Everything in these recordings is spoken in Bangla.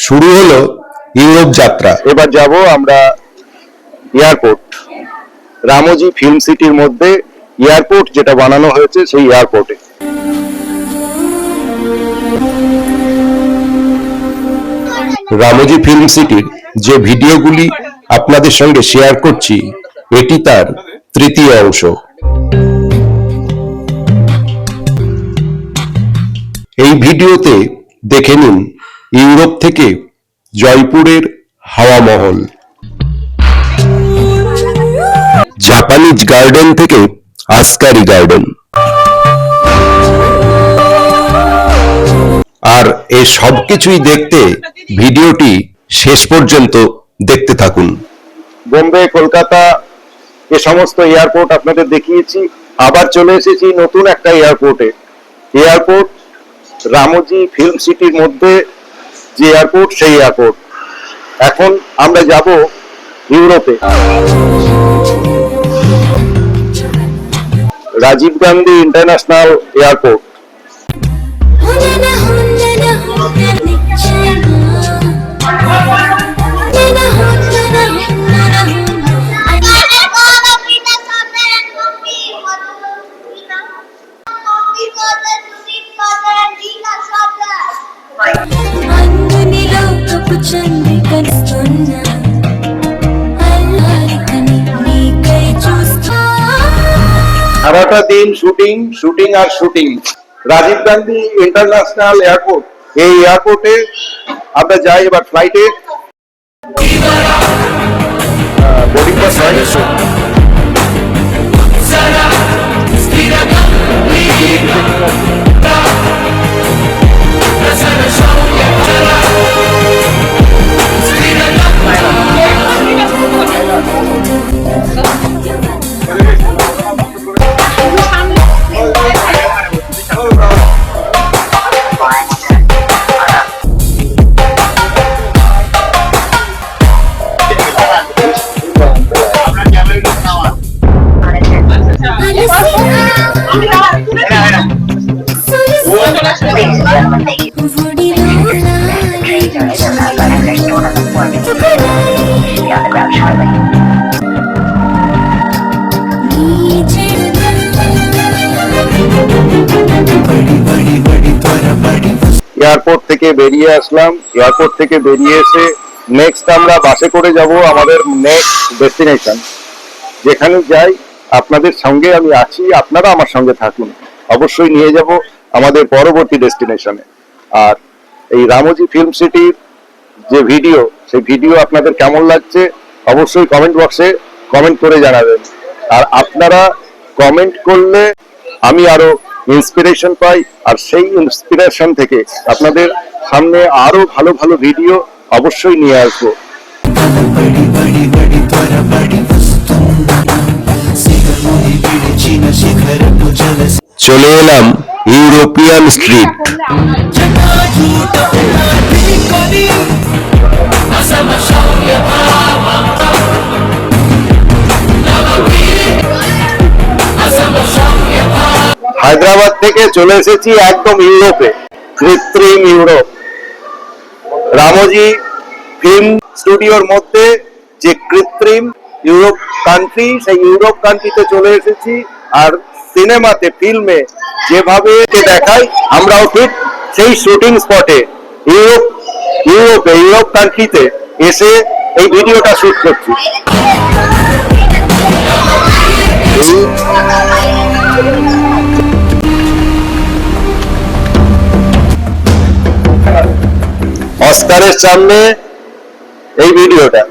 শুরু হলো ইউরোপ যাত্রা। এবার যাব আমরা এয়ারপোর্ট, রামোজি ফিল্ম সিটির মধ্যে এয়ারপোর্ট যেটা বানানো হয়েছে সেই এয়ারপোর্টে। রামোজি ফিল্ম সিটির যে ভিডিওগুলি আপনাদের সঙ্গে শেয়ার করছি, এটি তার তৃতীয় অংশ। এই ভিডিওতে দেখে নিন ইউরোপ থেকে জয়পুরের হাওয়া মহল, জাপানিজ গার্ডেন থেকে আসকারি গার্ডেন, আর এ সবকিছুই দেখতে ভিডিওটি শেষ পর্যন্ত দেখতে থাকুন। বোম্বে, কলকাতা এ সমস্ত এয়ারপোর্ট আপনাদের দেখিয়েছি। আবার চলে এসেছি নতুন একটা এয়ারপোর্টে। এয়ারপোর্ট রামোজি ফিল্ম সিটির মধ্যে যে এয়ারপোর্ট, সেই এয়ারপোর্ট। এখন আমরা যাব ইউরোপে। Rajiv Gandhi international airport. সারাটা দিন শুটিং আর shooting. Rajiv Gandhi international airport, এই এয়ারপোর্টে আমরা যাই এবার ফ্লাইটে। বোর্ডিং পাস হয়। এয়ারপোর্ট থেকে বেরিয়ে আসলাম। এয়ারপোর্ট থেকে বেরিয়ে এসে নেক্সট আমরা বাসে করে যাব আমাদের নেক্সট ডেস্টিনেশন। যেখানে যাই আপনাদের সঙ্গে আমি আছি, আপনারা আমার সঙ্গে থাকুন। অবশ্যই নিয়ে যাব আমাদের পরবর্তী ডেস্টিনেশনে। আর এই রামোজি ফিল্ম সিটির যে ভিডিও, সেই ভিডিও আপনাদের কেমন লাগছে অবশ্যই কমেন্ট বক্সে কমেন্ট করে জানাবেন। আর আপনারা কমেন্ট করলে আমি আরো ইন্সপিরেশন পাই, আর সেই ইন্সপিরেশন থেকে আপনাদের সামনে আরো ভালো ভালো ভিডিও অবশ্যই নিয়ে আসবো। চলে এলাম ইউরোপিয়ান স্ট্রিট। হায়দ্রাবাদ থেকে চলে এসেছি একদম ইউরোপে, কৃত্রিম ইউরোপ। রামোজি ফিল্ম স্টুডিওর মধ্যে যে কৃত্রিম ইউরোপ কান্ট্রি, সেই ইউরোপ কান্ট্রিতে চলে এসেছি। আর সিনেমাতে, ফিল্মে যেভাবে দেখায়, আমরাও ঠিক সেই শুটিং স্পটে ইউরোপ কান্ট্রিতে এসে এই ভিডিওটা শুট করছি। অস্কারের সামনে এই ভিডিওটা।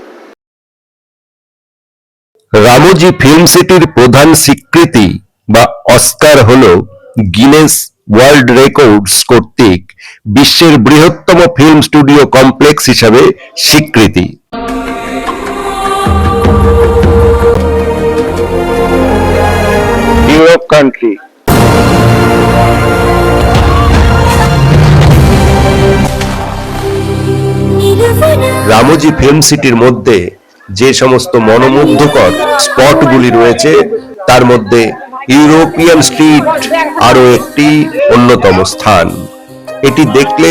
রামোজি ফিল্ম সিটির প্রধান স্বীকৃতি বা অস্কার হল গিনেস ওয়ার্ল্ড রেকর্ডস কর্তৃক বিশ্বের বৃহত্তম ফিল্ম স্টুডিও কমপ্লেক্স হিসাবে স্বীকৃতি। Europe country. রামোজি ফিল্ম সিটির মধ্যে যে সমস্ত মনোমুগ্ধকর স্পটগুলি রয়েছে, তার মধ্যে ইউরোপিয়ান স্ট্রিট আরো একটি অন্যতম স্থান। এটি দেখলে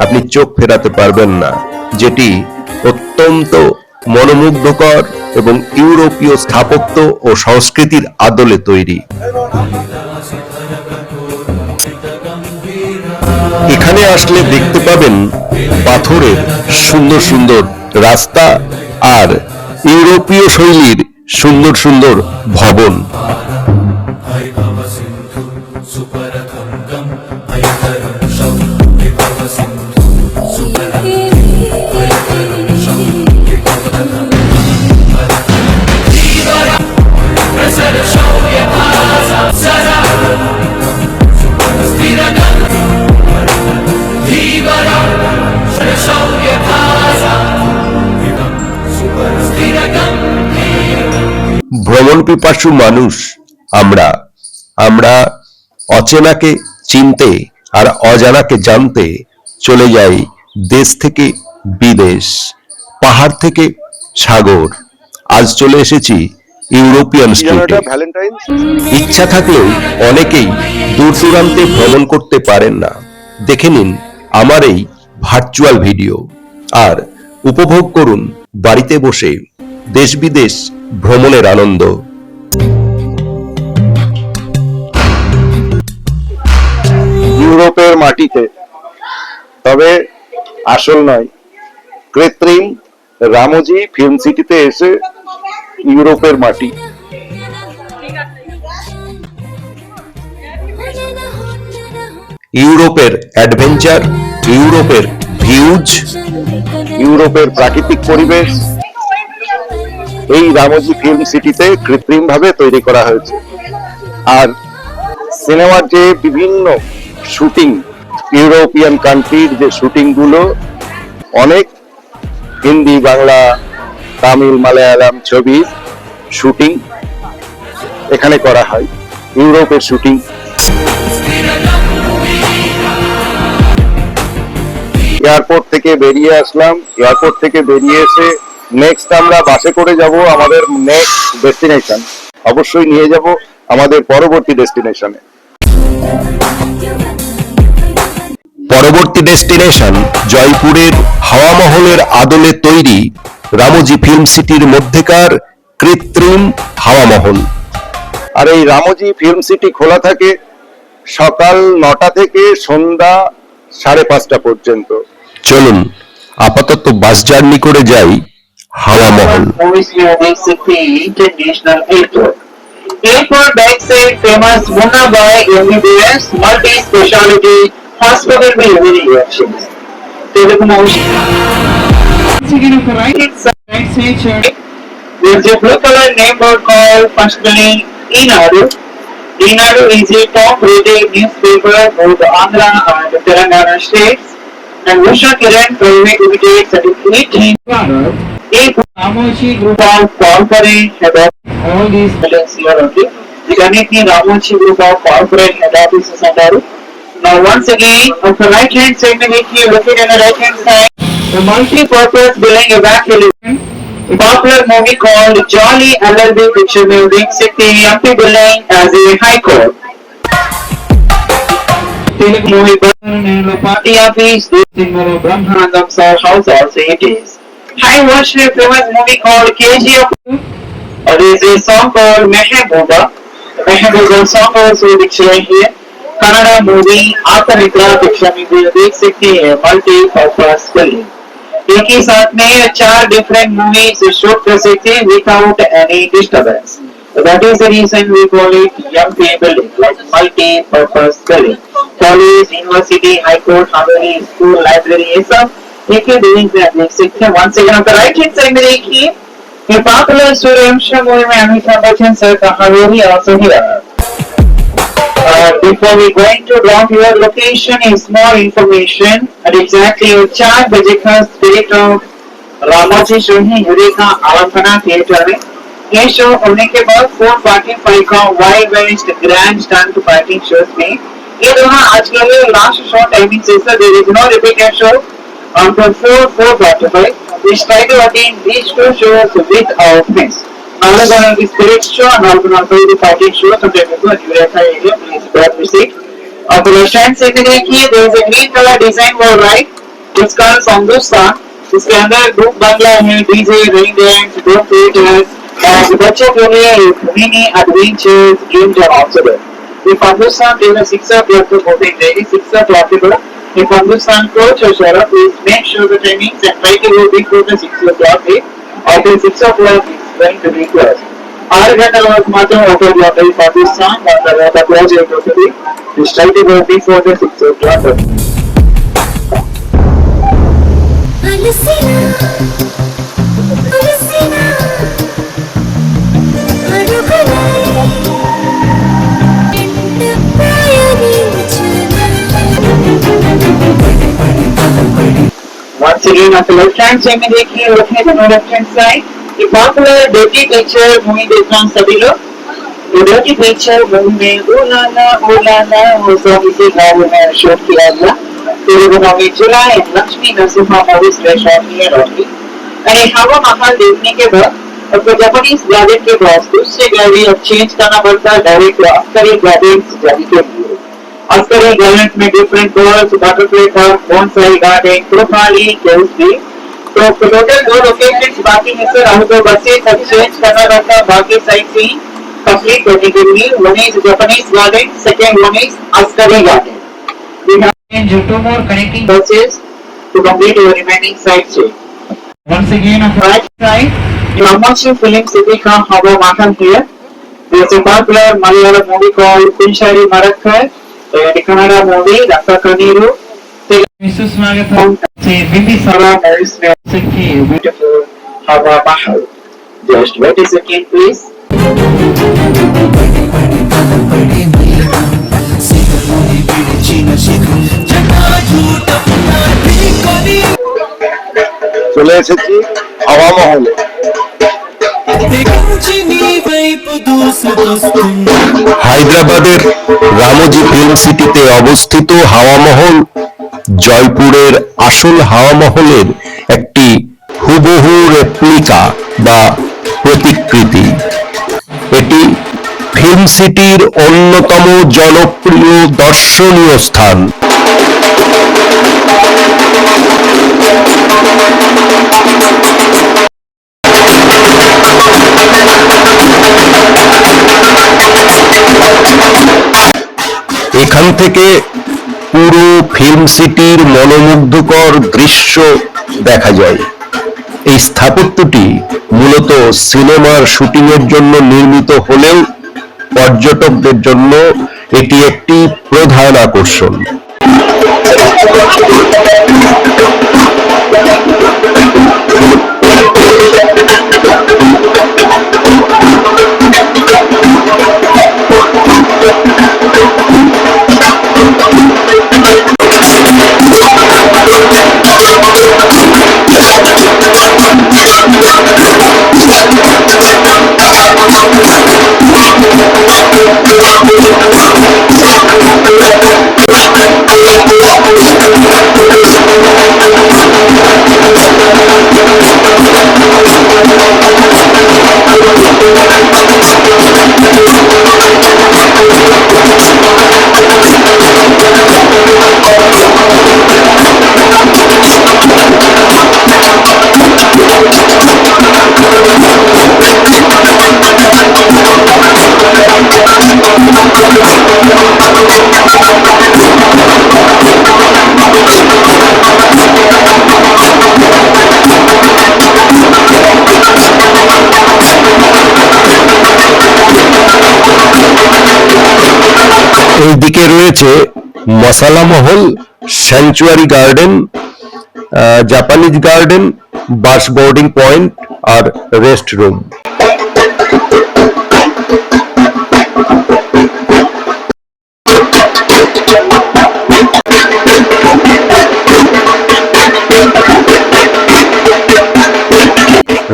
আপনি চোখ ফেরাতে পারবেন না। যেটি অত্যন্ত মনোমুগ্ধকর এবং ইউরোপীয় স্থাপত্য ও সংস্কৃতির আদলে তৈরি। এখানে আসলে দেখতে পাবেন পাথরের সুন্দর সুন্দর রাস্তা আর ইউরোপীয় শৈলীর সুন্দর সুন্দর ভবন। ভ্রমণ পিপাসু মানুষ আমরা অচেনাকে চিনতে আর অজানাকে জানতে চলে যাই দেশ থেকে বিদেশ, পাহাড় থেকে সাগর। আজ চলে এসেছি ইউরোপিয়ান স্ট্রিটে। ইচ্ছা থাকলেও অনেকেই দূর দূরান্তে ভ্রমণ করতে পারেন না। দেখে নিন আমার এই ভার্চুয়াল ভিডিও আর উপভোগ করুন বাড়িতে বসে দেশ বিদেশ ভ্রমণের আনন্দ। ইউরোপের মাটিতে, তবে আসল নয়, কৃত্রিম রামোজি ফিল্ম সিটিতে এসে ইউরোপের মাটি। ইউরোপের অ্যাডভেঞ্চার, ইউরোপের ভিউজ, ইউরোপের প্রাকৃতিক পরিবেশ এই রামোজি ফিল্ম সিটিতে কৃত্রিমভাবে তৈরি করা হয়েছে। আর সিনেমার যে বিভিন্ন শুটিং, ইউরোপিয়ান কান্ট্রির যে শুটিং গুলো, অনেক হিন্দি, বাংলা, তামিল, মালায়ালাম ছবির শুটিং এখানে করা হয়, ইউরোপের শুটিং। এয়ারপোর্ট থেকে বেরিয়ে আসলাম, এয়ারপোর্ট থেকে বেরিয়ে এসে নেক্সট আমরা বাসে করে যাব আমাদের নেক্সট ডেস্টিনেশন। অবশ্যই নিয়ে যাব আমাদের পরবর্তী ডেস্টিনেশনে। পরবর্তী ডেস্টিনেশন জয়পুরের হাওয়া মহলের আদলে তৈরি রামোজি ফিল্ম সিটির মধ্যেকার কৃত্রিম হাওয়া মহল। আর এই রামোজি ফিল্ম সিটি খোলা থাকে সকাল 9টা থেকে সন্ধ্যা 5:30 পর্যন্ত। চলুন আপাতত বাস জার্নি করে যাই হাওয়া মহল। International Airport. Airport backside famous Munnabai MBBS multi-speciality hospital with many options. Telugu motion. Second of right side there's a blue color neighborhood called functionally Enadu. Enadu is a top rated newspaper both Andhra and Telangana states. And Usha Kiran Private Limited certificate a Ramoji Group of corporate head of all these buildings here only. The Ganeti Ramoji Group of corporate head offices under. Now once again, on the right hand side, if you look at the right hand side, the multi-purpose building evacuation, a popular movie called Jolly LLB Picture Building, City MP building as a high court. Telugu movie party office, Singmaro Brahmanandam Sir house also it is. I watched a famous movie called KGF. There is a song called Mehabuba. Mehabuba song also pictured here. Kannada movie Athamitra picture में भी देख सकते हैं multi-purpose film. एक ही साथ में 4 different movies shoot कर सकते हैं without any disturbance. So that is the reason we call it MP building, like multi-purpose building. College, university, high court, Haveli, school, library, ये सब एक ही building पे आप देख सकते हैं. Once again on the right hand side में देखिए, ये popular Suryavansham movie में Amitabh Bachchan sir का Haveli also here. Before we going to drop your location, a small information at exactly 4 बजे का spirit of रामोजी शो है यूरेका आवासना थिएटर में. ये शो होने के बाद 4:45 का wild west grand stunt fighting shows में ये दोनों आज के लिए लास्ट शो टाइमिंग से sir there is no repeated show until 4:45. We try to attend these 2 shows without miss. Another one is spirit show and another one is the fighting show. So they will go to Eureka area. Please grab the seat. On the left hand side there is a green color design wall right. It's called Sandusa. इसके अंदर ग्रुप बांग्ला है, DJ, rain dance, group theatres और बच्चों के लिए mini adventures games are also there. ये पाकिस्तान के शिक्षा क्लब को बोलते हैं, शिक्षा क्लब के लोग ये पाकिस्तान कोच और शहर please make sure the trainings and try to go big for the Shiksha club और फिर Shiksha club is going to be class 6 గంటల వరకు మాత్రం ఒక బ్లాక్ అయి పాకిస్తాన్ దాని తర్వాత క్లోజ్ అయిపోతుంది. Straight go before the 6 o'clock. అలసినా అలసినా అడుగులై Once again, after left hand side में देखिए, रखने से लेफ्ट हैंड साइड ये पॉपुलर डर्टी पिक्चर मूवी देख रहे हैं सभी लोग. ये डर्टी पिक्चर मूवी में ओ लाला वो सॉन्ग इसी गाने में शूट किया गया. Telugu movie July Lakshmi Narasimha movie slash on here only. और ये हवा महल देखने के बाद आपको जापानीज गार्डन के बाद दूसरे गाड़ी अब चेंज करना पड़ता है डायरेक्ट अफ्सरी गार्डन जाने के लिए. अफ्सरी गार्डन में different birds, butterfly park, bonsai garden, क्रोमाली, केव्स भी. तो टोटल 2 लोकेशंस बाकी में से हमको बसेस अब चेंज करना रहता है. बाकी साइड से कंप्लीट करने के लिए one is Japanese garden, second one is अफ्सरी garden. We have changed 2 more connecting buses to complete your remaining sites. Once again, on the right side, commercial film city ka Hawa Mahal here. There's a popular Malayalam movie called Kunshari Marakkar, and a Kannada movie Rakka Kaniru. Mrs. Magathon, say Bimbisara Maris Siki, beautiful Hawa Mahal. Just wait a second, please. চলে এসেছি হাওয়া মহলে। হায়দ্রাবাদের রামোজি ফিল্ম সিটিতে অবস্থিত হাওয়া মহল জয়পুরের আসল হাওয়া মহলের একটি হুবহু রেপ্লিকা বা প্রতিকৃতি। এটি ফিল্ম সিটির অন্যতম জনপ্রিয় দর্শনীয় স্থান। এখান থেকে পুরো ফিল্ম সিটির মনোমুগ্ধকর দৃশ্য দেখা যায়। এই স্থাপত্যটি মূলত সিনেমার শুটিংয়ের জন্য নির্মিত হলেও পর্যটকদের জন্য এটি একটি প্রধান আকর্ষণ। এইদিকে রয়েছে মশালা মহল, স্যাংচুয়ারি গার্ডেন, জাপানিজ গার্ডেন, বাস বোর্ডিং পয়েন্ট আর রেস্ট রুম।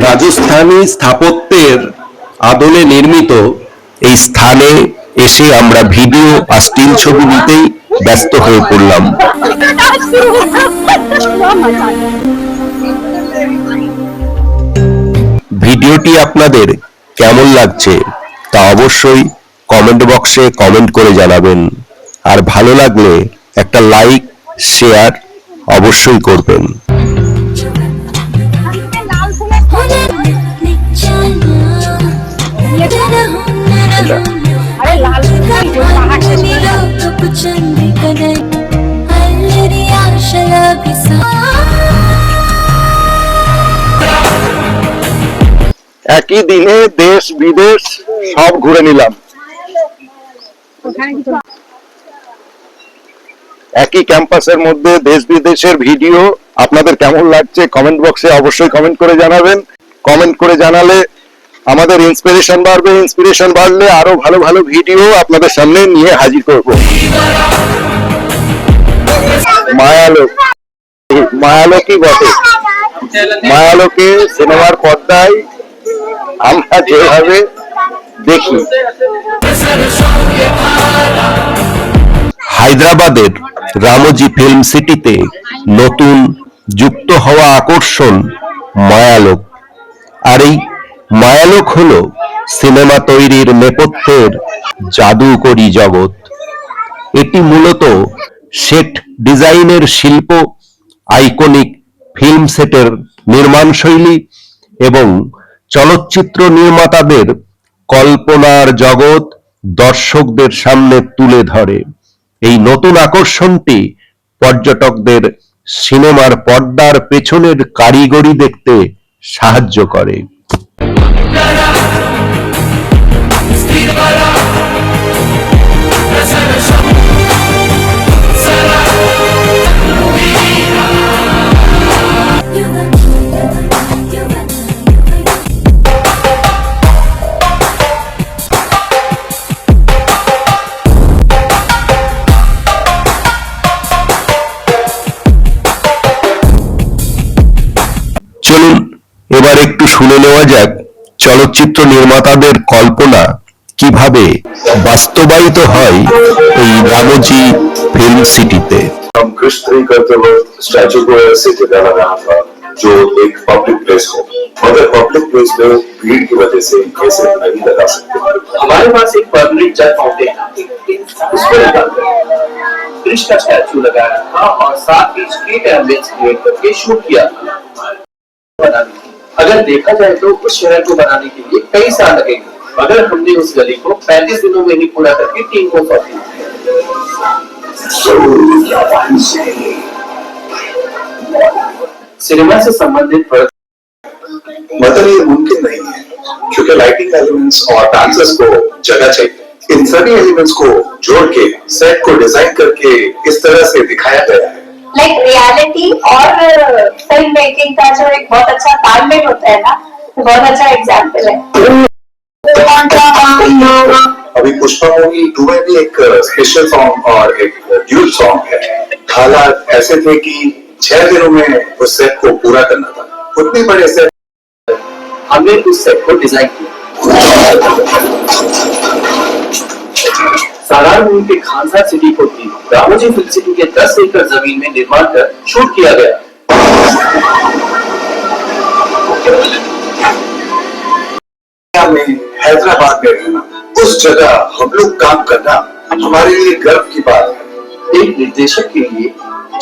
রাজস্থানী স্থাপত্যের আদলে নির্মিত এই স্থানে এসে আমরা ভিডিও আর স্টিল ছবি নিতেই ব্যস্ত হয়ে পড়লাম। ভিডিওটি আপনাদের কেমন লাগছে তা অবশ্যই কমেন্ট বক্সে কমেন্ট করে জানাবেন, আর ভালো লাগলে একটা লাইক শেয়ার অবশ্যই করবেন। একই দিনে দেশ বিদেশ সব ঘুরে নিলাম। একই ক্যাম্পাসের মধ্যে দেশ বিদেশের ভিডিও আপনাদের কেমন লাগছে কমেন্ট বক্সে অবশ্যই কমেন্ট করে জানাবেন। কমেন্ট করে জানালে আমাদের ইন্সপিরেশন বাড়বে, ইন্সপিরেশন বাড়লে আরো ভালো ভালো ভিডিও আপনাদের সামনে নিয়ে হাজির করব। মায়ালোক, মায়ালোকই বটে। মায়ালোকে সিনেমার পর্দায় আমরা যেভাবে দেখি। হায়দ্রাবাদের রামোজি ফিল্ম সিটিতে নতুন যুক্ত হওয়া আকর্ষণ মায়ালোক। আর এই মায়ালোক হলো সিনেমা তৈরির নেপথ্যের জাদুকরী জগৎ। এটি মূলত সেট ডিজাইনের শিল্প, আইকনিক ফিল্ম সেটের নির্মাণ শৈলী এবং চলচ্চিত্র নির্মাতাদের কল্পনার জগৎ দর্শকদের সামনে তুলে ধরে। এই নতুন আকর্ষণটি পর্যটকদের সিনেমার পর্দার পেছনের কারিগরি দেখতে সাহায্য করে। চলুন এবার একটু শুনে নেওয়া যাক চলচ্চিত্র নির্মাতাদের কল্পনা কিভাবে বাস্তবায়িত হয় এই রামোজি ফিল্ম সিটিতে। हम कृष्ण करते वक्त स्टैचू को ऐसे जगह लगाना था जो एक पब्लिक प्लेस हो, मगर पब्लिक प्लेस में भीड़ की वजह से कैसे नहीं लगा सकते। हमारे पास एक परमानेंट जल फाउंटेन उसको लगाकर कृष्ण का स्टैचू लगाया था और साथ ही स्ट्रीट एम्बियंस क्रिएट करके शूट किया था। अगर देखा जाए तो उस शहर को बनाने के लिए कई साल लगेंगे, मगर हमने उस गली को 35 दिनों में ही पूरा करके टीम को सौंपी। सिनेमा से संबंधित मतलब ये मुमकिन नहीं है क्योंकि लाइटिंग एलिमेंट्स और डांसर्स को जगह चाहिए। इन सभी एलिमेंट्स को जोड़ के सेट को डिजाइन करके इस तरह से दिखाया गया है। लाइक रियलिटी और फिल्म मेकिंग का जो एक बहुत अच्छा तालमेल होता है ना, बहुत अच्छा एग्जाम्पल है। अभी पुष्पा मूवी 2 में भी एक स्पेशल सॉन्ग और एक ड्यूट सॉन्ग है। हालात ऐसे थे कि 6 दिनों में उस सेट को पूरा करना था। उतने बड़े सेट हमने उस सेट को डिजाइन किया। सालार मूवी के खानसा सिटी को भी रामोजी फिल्म सिटी के 10 एकड़ जमीन में निर्माण कर शूट किया गया। में हैदराबाद में रहना, उस जगह हम लोग काम करना हमारे लिए गर्व की बात है। एक निर्देशक के लिए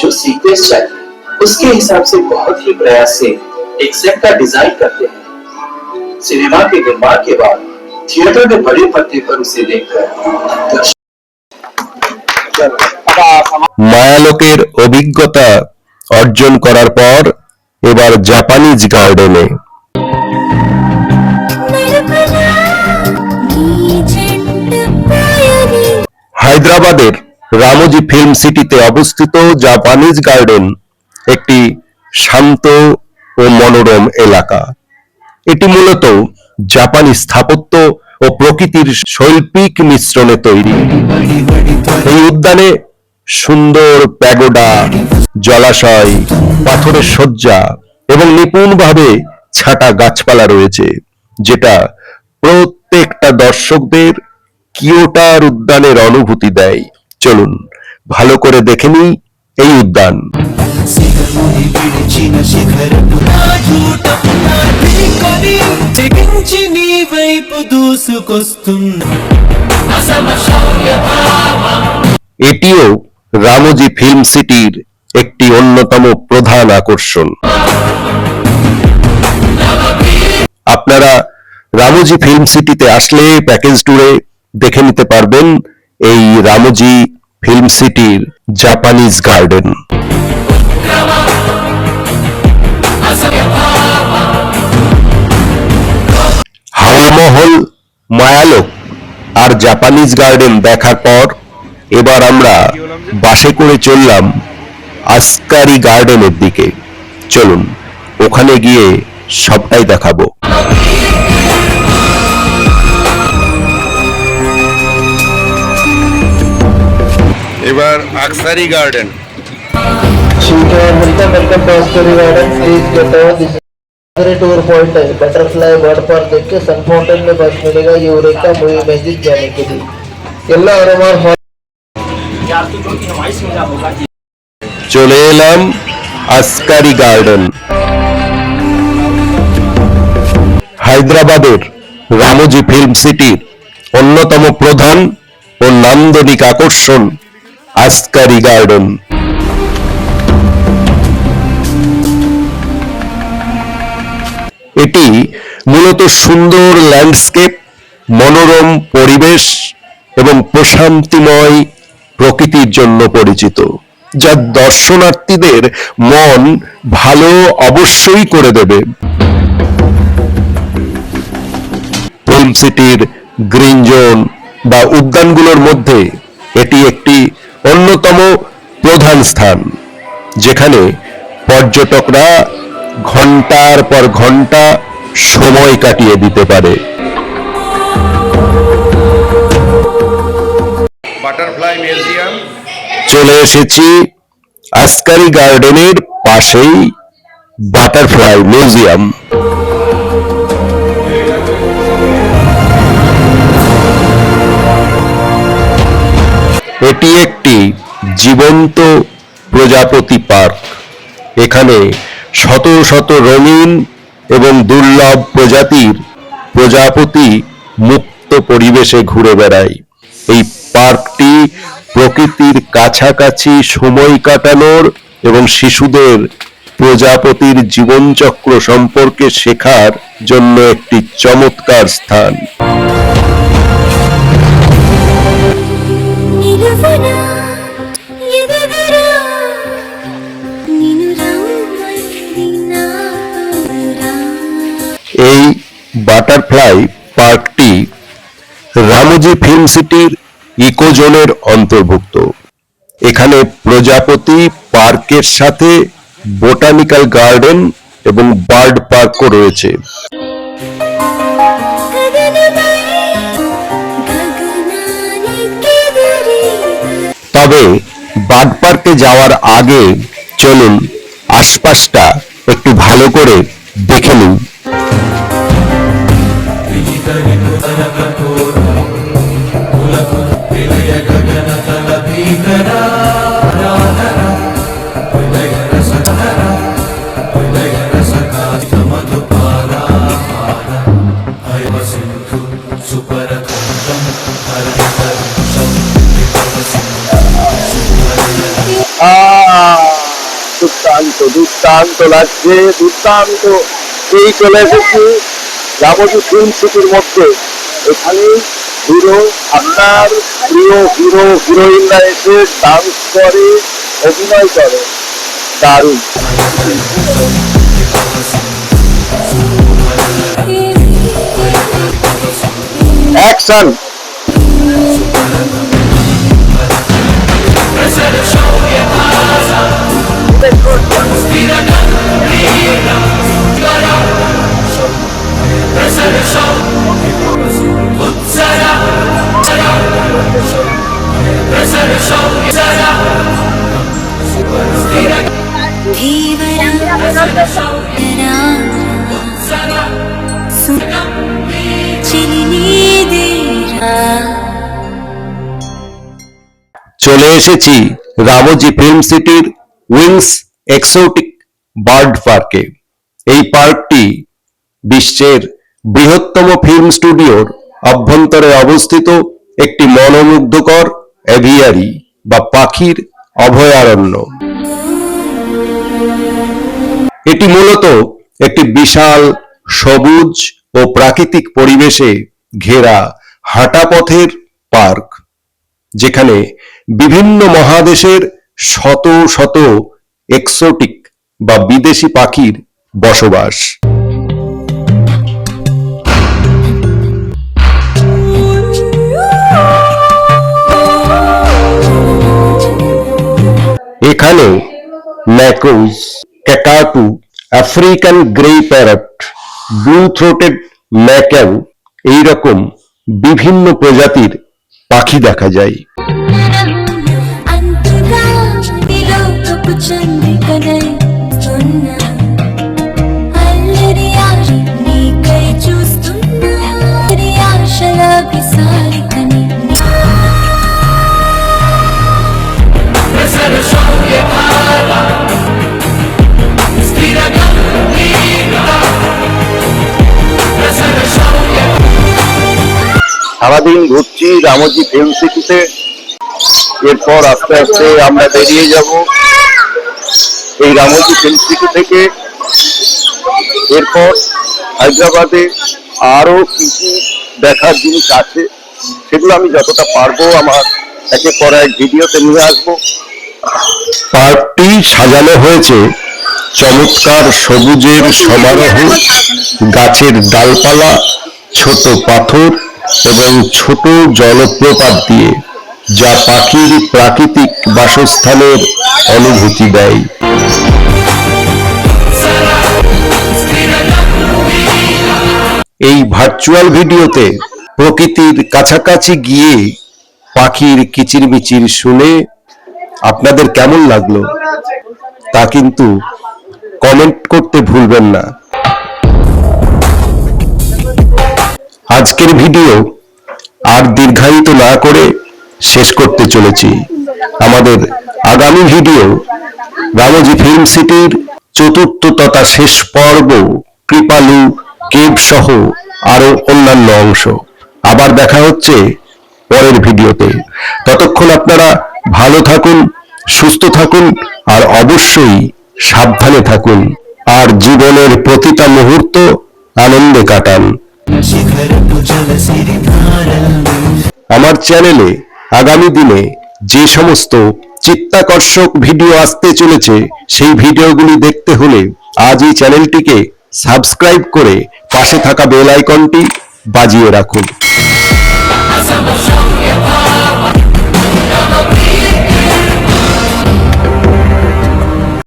जो सीक्वेंस चाहिए उसके हिसाब से बहुत ही प्रयास से एक सेट का डिजाइन करते हैं। सिनेमा के निर्माण के बाद थिएटर में बड़े पर्दे पर उसे देखकर মায়ালোকের অভিজ্ঞতা অর্জন করার পর এবার জাপানিজ গার্ডেনে। হায়দ্রাবাদের রামোজি ফিল্ম সিটিতে অবস্থিত জাপানিজ গার্ডেন একটি শান্ত ও মনোরম এলাকা। এটি মূলত জাপানি স্থাপত্য ও প্রকৃতির শৈল্পিক মিশ্রণে তৈরি। এই উদ্যানে সুন্দর প্যাগোডা, জলাশয়, পাথরের শয্যা এবং নিপুণভাবে ছাঁটা গাছপালা রয়েছে, যেটা প্রত্যেকটা দর্শকদের কিয়োটার উদ্যানের অনুভূতি দেয়। চলুন ভালো করে দেখে নিই এই উদ্যান। এটিও রামোজি ফিল্ম সিটির একটি অন্যতম প্রধান আকর্ষণ। আপনারা রামোজি ফিল্ম সিটিতে আসলে প্যাকেজ ট্যুরে দেখে নিতে পারবেন এই রামোজি ফিল্ম সিটির জাপানিজ গার্ডেন। তাজমহল, মায়ালোক আর জাপানিজ গার্ডেন দেখার পর এবার আমরা বাসে করে চললাম আসকারি গার্ডেনের দিকে। চলুন ওখানে গিয়ে সবটাই দেখাবো। এবার আকসারি গার্ডেন। ठीक है, welcome welcome to Askari garden. Please get out. This is tour point है। बटरफ्लाई बर्ड पार्क देख के सन फाउंटेन में बस मिलेगा यूरेका मूवी मस्जिद जाने के लिए। येल्लो और हमारा চলে এলাম আসকারি গার্ডেন। হায়দ্রাবাদের রামোজি ফিল্ম সিটির অন্যতম প্রধান ও নান্দনিক আকর্ষণ আসকারি গার্ডেন। এটি মূলত সুন্দর ল্যান্ডস্কেপ, মনোরম পরিবেশ এবং প্রশান্তিময় প্রকৃতির জন্য পরিচিত, যা দর্শনার্থীদের মন ভালো অবশ্যই করে দেবে। ফিল্ম সিটির গ্রিন জোন বা উদ্যানগুলোর মধ্যে এটি একটি অন্যতম প্রধান স্থান, যেখানে পর্যটকরা ঘন্টার পর ঘন্টা সময় কাটিয়ে দিতে পারে। Butterfly museum. চলে এসেছি আসকারি গার্ডেনের পাশেই বাটারফ্লাই মিউজিয়াম। এটি একটি জীবন্ত প্রজাপতি পার্ক। এখানে শত শত রঙিন এবং দুর্লভ প্রজাতির প্রজাপতি মুক্ত পরিবেশে ঘুরে বেড়ায়। এই পার্কটি প্রকৃতির কাছাকাছি সময় কাটানোর এবং শিশুদের প্রজাপতির জীবনচক্র সম্পর্কে শেখার জন্য একটি চমৎকার স্থান। এই বাটারফ্লাই পার্কটি রামোজি ফিল্ম সিটির ইকোজোনের অন্তর্ভুক্ত। এখানে প্রজাপতি পার্কের সাথে বোটানিক্যাল গার্ডেন এবং বার্ড পার্কও রয়েছে। তবে বার্ড পার্কে যাওয়ার আগে চলুন আশপাশটা একটু ভালো করে দেখে নিন। দুর্দান্ত দুর্দান্ত লাগছে, দুর্দান্ত। এই চলে এসেছি রামোজি ফিল্ম সিটির মধ্যে। এখানে আপনার প্রিয় হিরো হিরোইনরা এসে ডান্স করে, অভিনয় করে, দারুণ। অ্যাকশন। চলে এসেছি রামোজি ফিল্ম সিটির উইংস এক্সোটিক বার্ড পার্কে। এই পার্কটি বিশ্বের বৃহত্তম ফিল্ম স্টুডিওর অভ্যন্তরে অবস্থিত একটি মনোমুগ্ধকর এভিয়ারি বা পাখির অভয়ারণ্য। এটি মূলত একটি বিশাল সবুজ ও প্রাকৃতিক পরিবেশে ঘেরা হাঁটা পথের পার্ক, যেখানে বিভিন্ন মহাদেশের শত শত এক্সোটিক বা বিদেশি পাখির বসবাস। এখানে macaws, cockatoo, African grey parrot, blue throated macaw এইরকম বিভিন্ন প্রজাতির পাখি দেখা যায়। সারাদিন ঘুরছি রামোজি ফিল্ম সিটিতে, এরপর আস্তে আস্তে আমরা বেরিয়ে যাব এই রামোজি ফিল্ম সিটি থেকে। এরপর হায়দ্রাবাদে আরো কি কি দেখার জিনিস আছে সেগুলো আমি যতটা পারবো আমার একের পর এক ভিডিওতে নিয়ে আসবো। পার্কটি সাজানো হয়েছে চমৎকার সবুজের সমারোহ, গাছের ডালপালা, ছোট পাথর এবং ছোট জলপ্রপাত দিয়ে, যা পাখির প্রাকৃতিক বাসস্থানের অনুভূতি দেয়। এই ভার্চুয়াল ভিডিওতে প্রকৃতির কাছাকাছি গিয়ে পাখির কিচিরমিচির শুনে আপনাদের কেমন লাগলো তা কিন্তু কমেন্ট করতে ভুলবেন না। আজকের ভিডিও আর দীর্ঘায়িত না করে শেষ করতে চলেছি। আমাদের আগামী ভিডিও রামোজি ফিল্ম সিটির চতুর্থ তথা শেষ পর্ব, কৃপালু কেভ সহ আরো অন্যান্য অংশ। আবার দেখা হচ্ছে পরের ভিডিওতে। ততক্ষণ আপনারা ভালো থাকুন, সুস্থ থাকুন আর অবশ্যই সাবধানে থাকুন, আর জীবনের প্রতিটা মুহূর্ত আনন্দে কাটান। আমার চ্যানেলে আগামী দিনে যে সমস্ত চিত্তাকর্ষক ভিডিও আসতে চলেছে সেই ভিডিওগুলি দেখতে হলে আজই চ্যানেলটিকে সাবস্ক্রাইব করে পাশে থাকা বেল আইকনটি বাজিয়ে রাখুন।